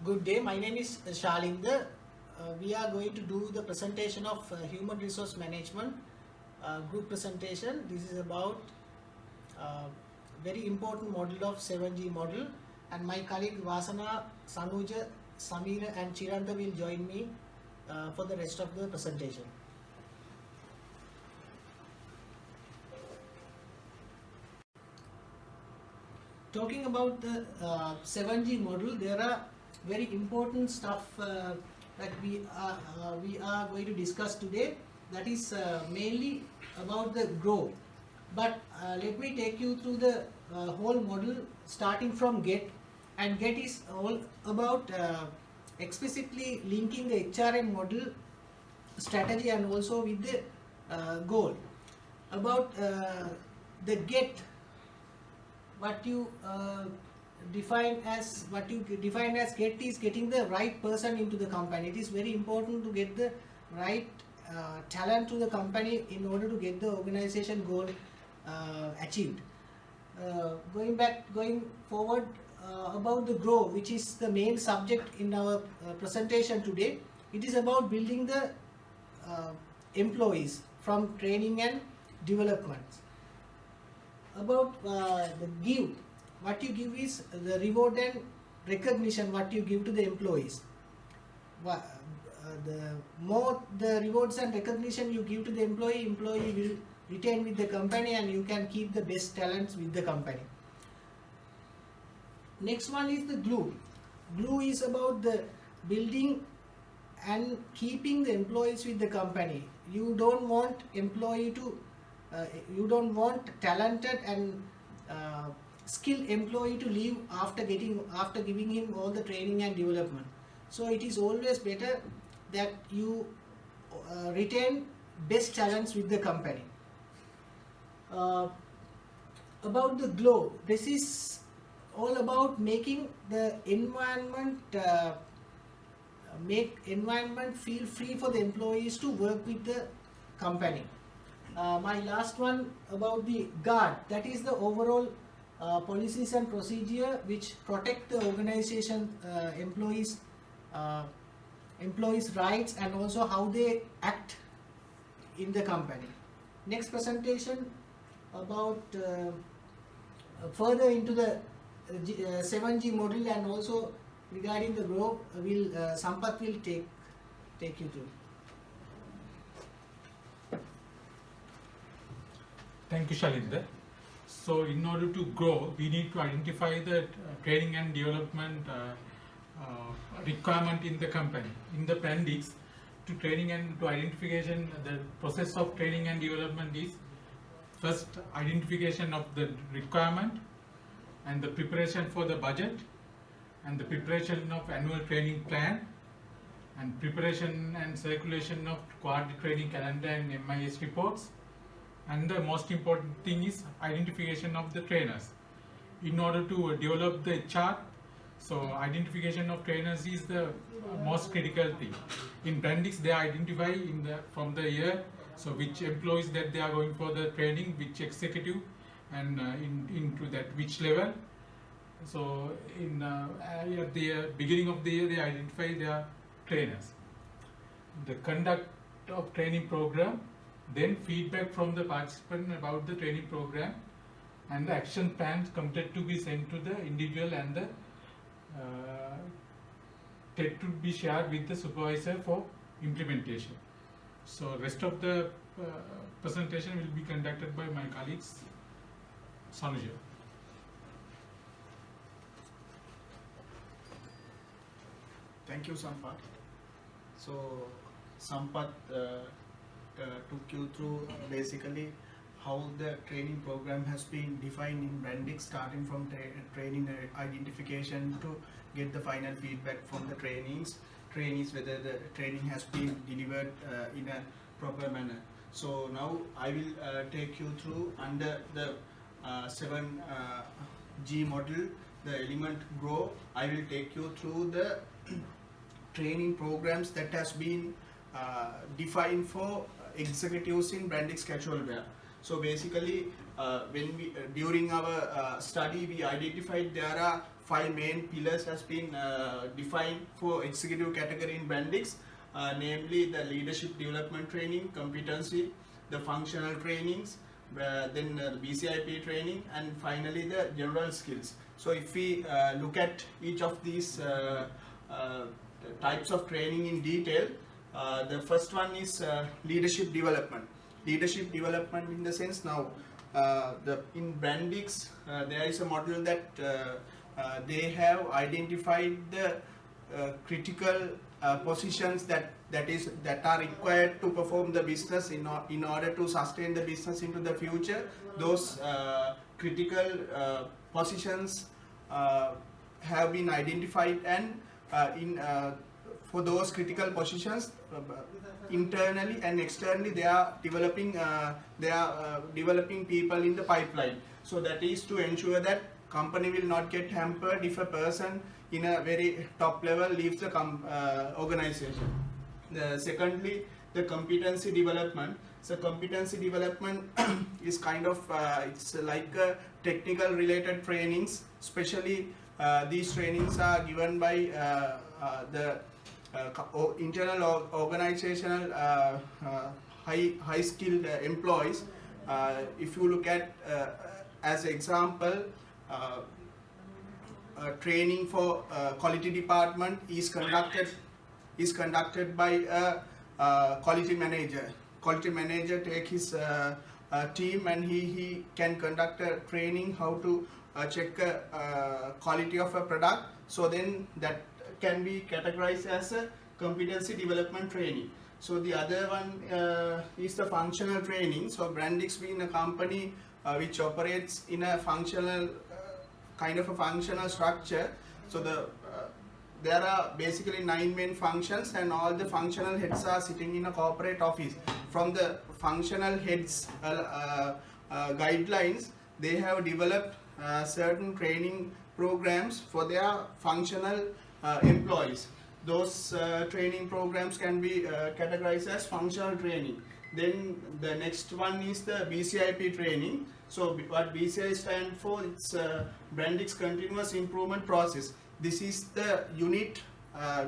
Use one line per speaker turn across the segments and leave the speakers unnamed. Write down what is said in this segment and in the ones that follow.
Good day, my name is Shalinder. We are going to do the presentation of Human Resource Management group presentation. This is about very important model of 7G model, and my colleague Vasana, Sanuja, Samira and Chiranta will join me for the rest of the presentation. Talking about the 7G model, there are very important stuff that we are going to discuss today. That is mainly about the growth. But let me take you through the whole model starting from GET. And GET is all about explicitly linking the HRM model strategy and also with the goal. About the GET, what you define as GET is getting the right person into the company. It is very important to get the right talent to the company in order to get the organization goal achieved. Going forward, about the grow, which is the main subject in our presentation today. It is about building the employees from training and development. About the give, what you give is the reward and recognition what you give to the employees. The more the rewards and recognition you give to the employee will retain with the company and you can keep the best talents with the company. Next one is the glue. Glue is about the building and keeping the employees with the company. You don't want you don't want talented and skilled employee to leave after giving him all the training and development. So it is always better that you retain best talents with the company. About the glow, this is all about making the environment feel free for the employees to work with the company. My last one about the guard, that is the overall policies and procedure which protect the organization employees rights and also how they act in the company. Next presentation about further into the 7G model and also regarding the growth Sampath will take you through.
Thank you, Shalinder. So in order to grow, we need to identify the training and development requirement in the company. In the appendix to training and to identification, the process of training and development is first identification of the requirement and the preparation for the budget and the preparation of annual training plan and preparation and circulation of quarterly training calendar and MIS reports. And the most important thing is identification of the trainers. In order to develop the HR, so identification of trainers is the most critical thing. In Brandix, they identify from the year, so which employees that they are going for the training, which executive, and into that which level. So at the beginning of the year, they identify their trainers. The conduct of training program, then feedback from the participant about the training program, and the action plans committed to be sent to the individual and the to be shared with the supervisor for implementation. So rest of the presentation will be conducted by my colleagues, Sanuja.
Thank you, Sampath. So Sampath took you through basically how the training program has been defined in Brandix, starting from training identification to get the final feedback from the trainees whether the training has been delivered in a proper manner. So now I will take you through under the 7G model, the element grow. I will take you through the training programs that has been defined for executives in Brandix Casual Wear. So basically, when we during our study, we identified there are 5 main pillars has been defined for executive category in Brandix, namely the leadership development training, competency, the functional trainings, then the BCIP training, and finally the general skills. So if we look at each of these types of training in detail, the first one is leadership development. Leadership development in the sense now, in Brandix there is a model that they have identified the critical positions that are required to perform the business in order to sustain the business into the future. Those critical positions have been identified, and for those critical positions, internally and externally, they are developing people in the pipeline. So that is to ensure that company will not get hampered if a person in a very top level leaves the organization. Secondly, the competency development. So competency development is kind of it's like technical related trainings. Especially these trainings are given by the internal organizational high skilled employees. If you look at as example, training for quality department is conducted by a quality manager. Quality manager take his team, and he can conduct a training how to check quality of a product. So then that can be categorized as a competency development training. So the other one is the functional training. So Brandix being a company which operates in a functional kind of a functional structure. So there are basically 9 main functions, and all the functional heads are sitting in a corporate office. From the functional heads guidelines, they have developed certain training programs for their functional employees. Those training programs can be categorized as functional training. Then the next one is the BCIP training. So what BCI stands for, it's Brandix Continuous Improvement Process. This is the unit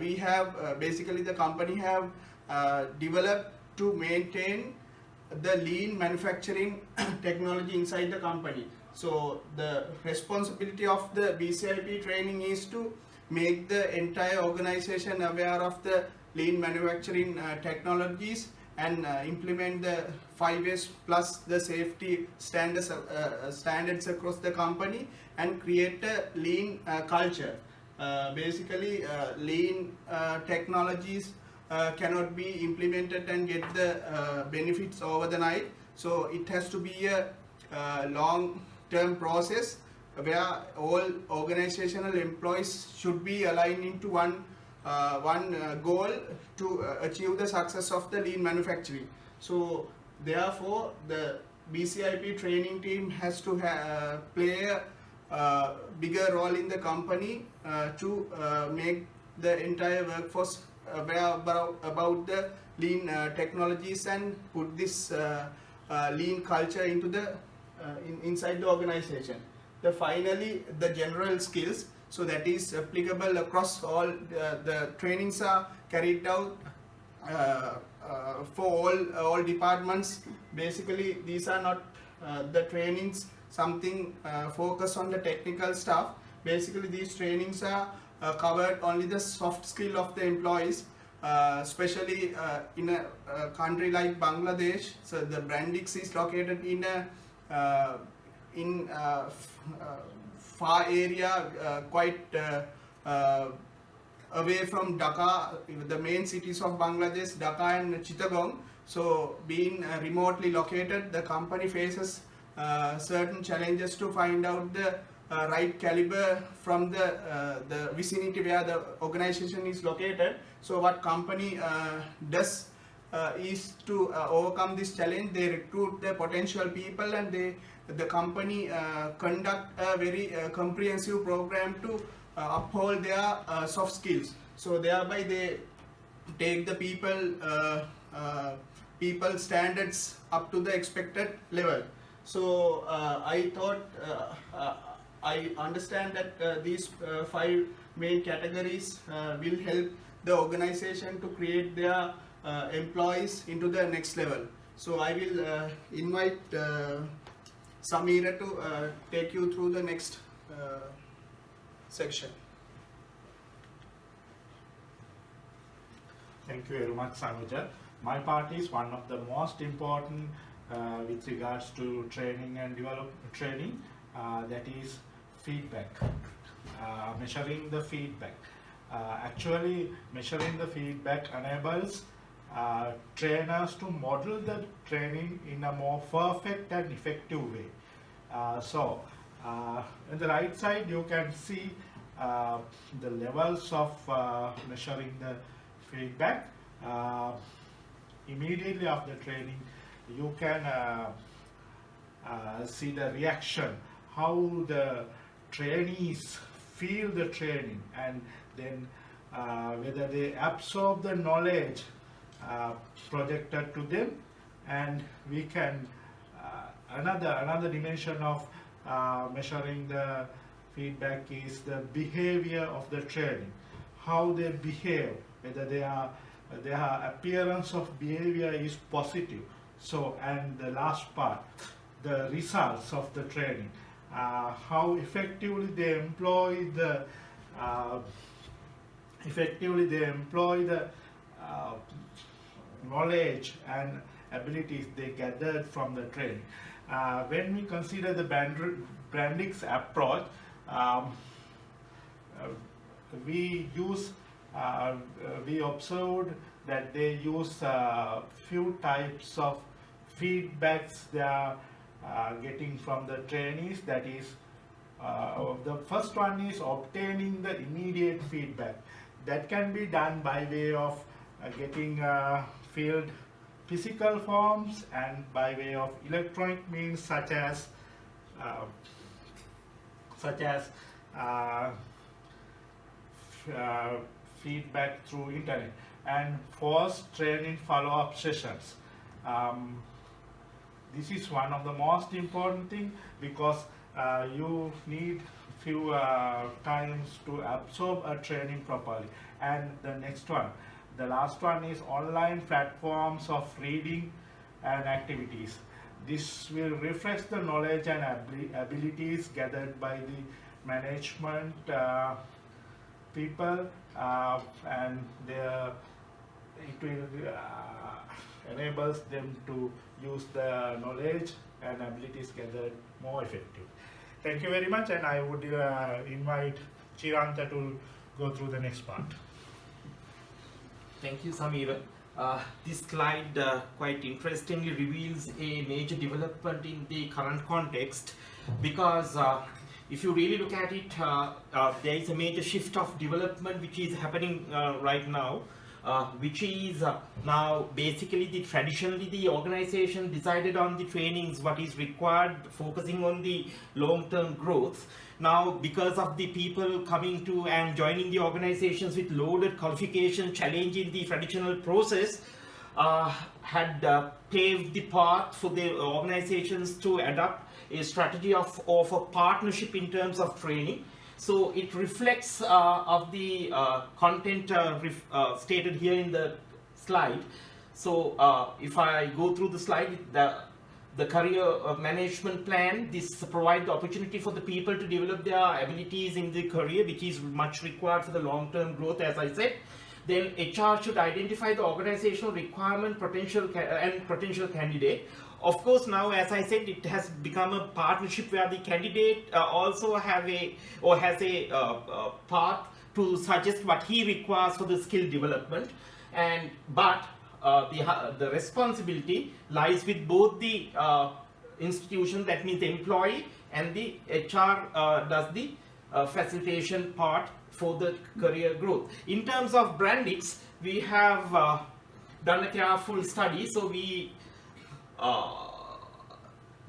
we have, basically the company have developed to maintain the lean manufacturing technology inside the company. So the responsibility of the BCIP training is to make the entire organization aware of the lean manufacturing technologies, and implement the 5S plus the safety standards across the company, and create a lean culture. Basically lean technologies cannot be implemented and get the benefits over the night. So it has to be a long-term process where all organizational employees should be aligned into one goal to achieve the success of the lean manufacturing. So therefore the BCIP training team has to play a bigger role in the company to make the entire workforce aware about the lean technologies, and put this lean culture into the inside the organization. Finally, the general skills. So that is applicable across all the trainings are carried out for all departments. Basically, these are not the trainings something focus on the technical stuff. Basically, these trainings are covered only the soft skill of the employees, especially in a country like Bangladesh. So the Brandix is located in a far area, quite away from Dhaka, the main cities of Bangladesh, Dhaka and Chittagong. So being remotely located, the company faces certain challenges to find out the right caliber from the vicinity where the organization is located. So what company does is to overcome this challenge. They recruit the potential people, and the company conduct a very comprehensive program to uphold their soft skills. So thereby they take the people people standards up to the expected level. So I thought I understand that these 5 main categories will help the organization to create their employees into the next level. So I will invite Samira to take you through the next section.
Thank you very much, Sanuja. My part is one of the most important with regards to training and training, that is feedback, measuring the feedback. Actually, measuring the feedback enables trainers to model the training in a more perfect and effective way. So, on the right side, you can see the levels of measuring the feedback. Immediately after training, you can see the reaction, how the trainees feel the training, and then whether they absorb the knowledge projected to them. And we can another dimension of measuring the feedback is the behavior of the training, how they behave, whether their appearance of behavior is positive. So, and the last part, the results of the training, how effectively they employ the knowledge and abilities they gathered from the training. When we consider the Brandix approach, we observed that they use few types of feedbacks they are getting from the trainees. That is, the first one is obtaining the immediate feedback. That can be done by way of getting filled physical forms and by way of electronic means such as feedback through internet, and forced training follow-up sessions. This is one of the most important thing, because you need few times to absorb a training properly. And the next one, the last one, is online platforms of reading and activities. This will refresh the knowledge and abilities gathered by the management people, and it will enables them to use the knowledge and abilities gathered more effective. Thank you very much, and I would invite Chiranta to go through the next part.
Thank you, Samira. This slide quite interestingly reveals a major development in the current context, because if you really look at it, there is a major shift of development which is happening right now, which is now basically traditionally the organization decided on the trainings what is required, focusing on the long-term growth. Now, because of the people coming to and joining the organizations with loaded qualification, challenging the traditional process, had paved the path for the organizations to adopt a strategy of a partnership in terms of training. So it reflects of the content stated here in the slide. So if I go through the slide, the career management plan, this provides the opportunity for the people to develop their abilities in the career, which is much required for the long-term growth, as I said. Then HR should identify the organizational requirement, potential candidate. Of course, now, as I said, it has become a partnership where the candidate also has a path to suggest what he requires for the skill development, but the responsibility lies with both the institution, that means the employee, and the HR does the facilitation part for the career growth. In terms of Brandix, we have done a careful study. So we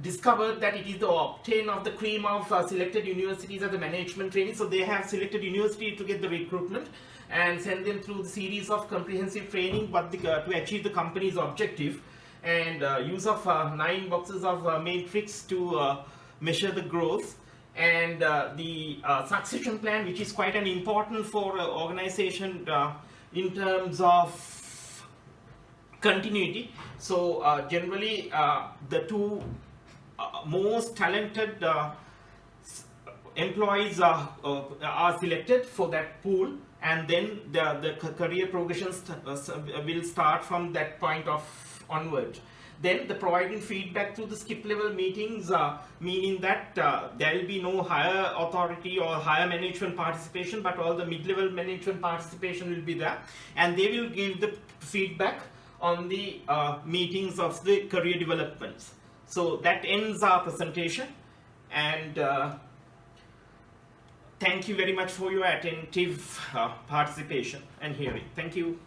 discovered that it is the obtain of the cream of selected universities as the management training. So they have selected university to get the recruitment and send them through the series of comprehensive training to achieve the company's objective. and use of 9 boxes of matrix to measure the growth, and the succession plan, which is quite an important for organization in terms of continuity. So generally the two most talented employees are selected for that pool, and then the career progression will start from that point of onward. Then the providing feedback through the skip level meetings, meaning that there will be no higher authority or higher management participation, but all the mid-level management participation will be there, and they will give the feedback on the meetings of the career developments. So that ends our presentation, and thank you very much for your attentive participation and hearing. Thank you.